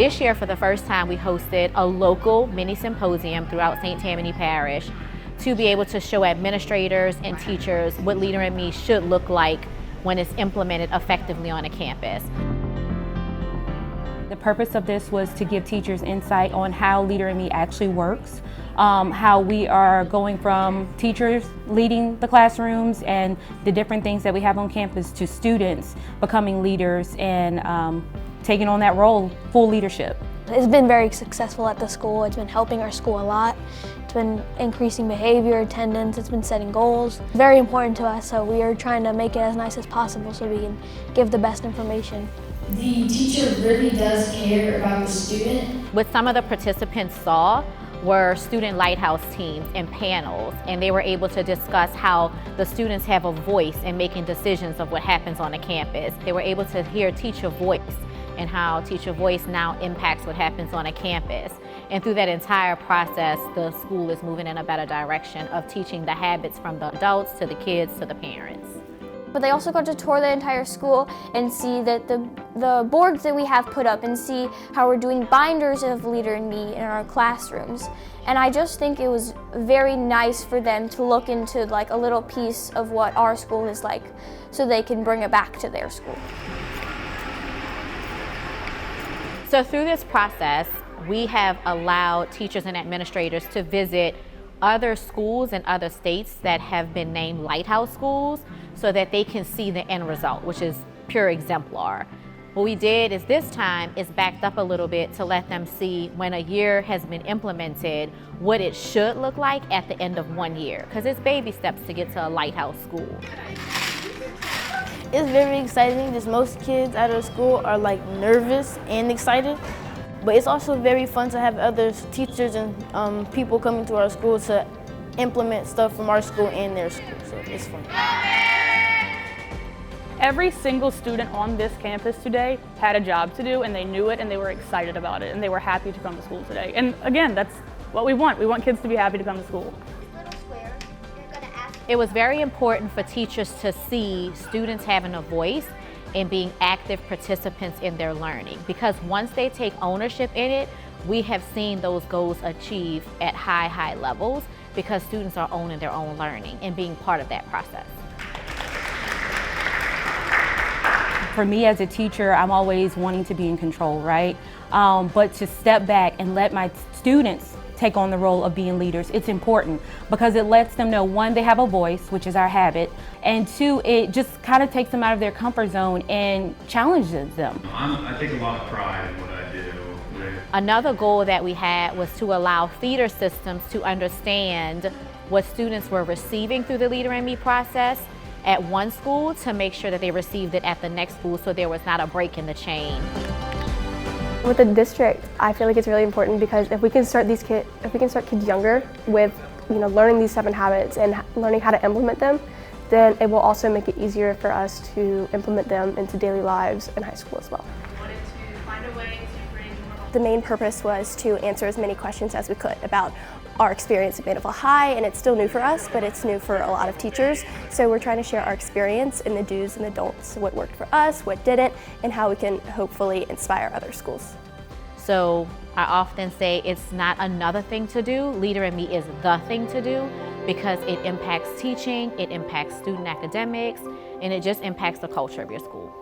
This year, for the first time, we hosted a local mini symposium throughout St. Tammany Parish to be able to show administrators and teachers what Leader in Me should look like when it's implemented effectively on a campus. The purpose of this was to give teachers insight on how Leader in Me actually works, how we are going from teachers leading the classrooms and the different things that we have on campus to students becoming leaders and taking on that role, full leadership. It's been very successful at the school. It's been helping our school a lot. It's been increasing behavior, attendance, it's been setting goals. Very important to us, so we are trying to make it as nice as possible so we can give the best information. The teacher really does care about the student. What some of the participants saw were student lighthouse teams and panels, and they were able to discuss how the students have a voice in making decisions of what happens on a campus. They were able to hear teacher voice and how teacher voice now impacts what happens on a campus. And through that entire process, the school is moving in a better direction of teaching the habits from the adults to the kids to the parents. But they also got to tour the entire school and see that the boards that we have put up and see how we're doing binders of Leader in Me in our classrooms. And I just think it was very nice for them to look into like a little piece of what our school is like so they can bring it back to their school. So through this process, we have allowed teachers and administrators to visit other schools in other states that have been named lighthouse schools so that they can see the end result, which is pure exemplar. What we did is this time is backed up a little bit to let them see when a year has been implemented what it should look like at the end of 1 year, because it's baby steps to get to a lighthouse school. It's very exciting because most kids out of school are like nervous and excited. But it's also very fun to have other teachers and people coming to our school to implement stuff from our school and their school, so it's fun. Every single student on this campus today had a job to do and they knew it and they were excited about it and they were happy to come to school today. And again, that's what we want. We want kids to be happy to come to school. It was very important for teachers to see students having a voice and being active participants in their learning, because once they take ownership in it, we have seen those goals achieved at high levels because students are owning their own learning and being part of that process. For me as a teacher, I'm always wanting to be in control, right? But to step back and let my students take on the role of being leaders, it's important because it lets them know, one, they have a voice, which is our habit, and two, it just kind of takes them out of their comfort zone and challenges them. I take a lot of pride in what I do. Another goal that we had was to allow feeder systems to understand what students were receiving through the Leader in Me process at one school to make sure that they received it at the next school so there was not a break in the chain. With the district, I feel like it's really important because if we can start kids younger with, learning these 7 habits and learning how to implement them, then it will also make it easier for us to implement them into daily lives in high school as well. The main purpose was to answer as many questions as we could about our experience at Mandeville High, and it's still new for us, but it's new for a lot of teachers. So we're trying to share our experience and the do's and the don'ts, what worked for us, what didn't, and how we can hopefully inspire other schools. So I often say it's not another thing to do. Leader in Me is the thing to do because it impacts teaching, it impacts student academics, and it just impacts the culture of your school.